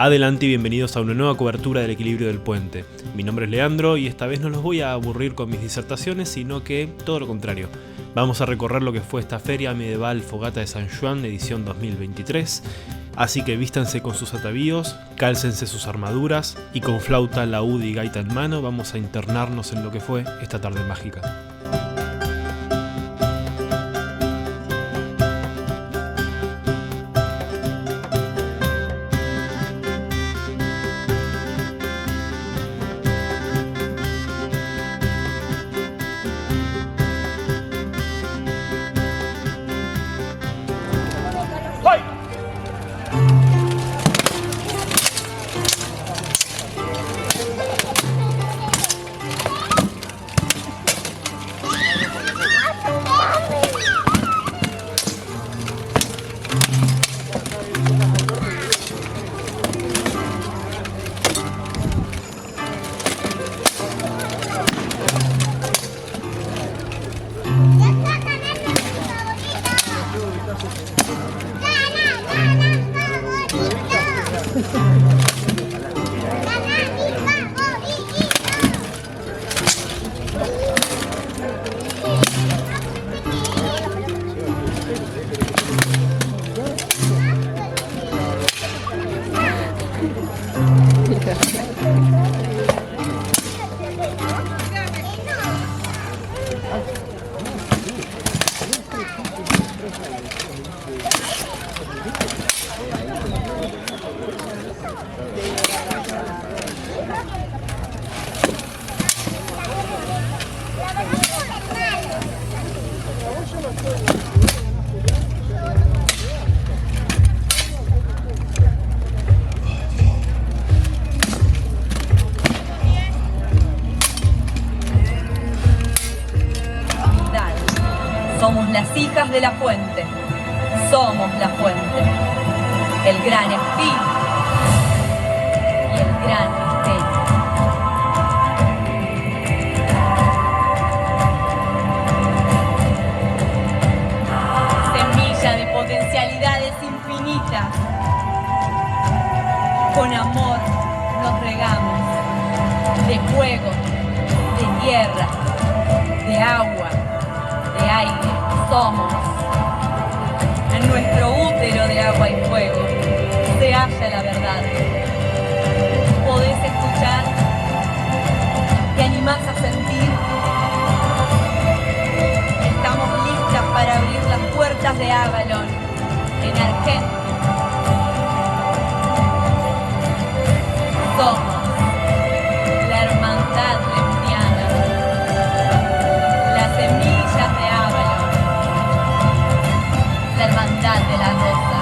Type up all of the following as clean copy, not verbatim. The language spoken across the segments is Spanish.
Adelante y bienvenidos a una nueva cobertura del equilibrio del puente. Mi nombre es Leandro y esta vez no los voy a aburrir con mis disertaciones, sino que todo lo contrario. Vamos a recorrer lo que fue esta Feria Medieval Fogata de San Juan, edición 2023. Así que vístanse con sus atavíos, cálcense sus armaduras y con flauta, laúd y gaita en mano vamos a internarnos en lo que fue esta tarde mágica. Somos las hijas de la fuente, somos la fuente, el gran espíritu y el gran misterio. Semilla de potencialidades infinitas, con amor nos regamos, de fuego, de tierra, de agua, de aire. Somos. En nuestro útero de agua y fuego se halla la verdad. Podés escuchar, te animás a sentir. Estamos listas para abrir las puertas de Avalon en Argentina. Somos la hermandad lemuriana, las semillas de Avalon, la hermandad de la rosa.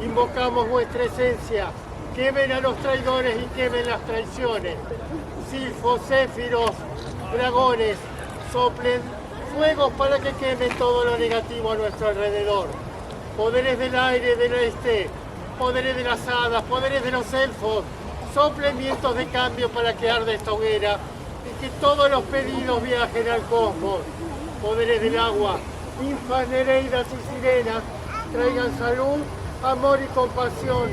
Invocamos vuestra esencia, quemen a los traidores y quemen las traiciones. Silfos, céfiros, dragones, soplen fuegos para que quemen todo lo negativo a nuestro alrededor. Poderes del aire, del este, poderes de las hadas, poderes de los elfos, soplen vientos de cambio para que arde esta hoguera y que todos los pedidos viajen al cosmos. Poderes del agua, ninfas, nereidas y sirenas, traigan salud, amor y compasión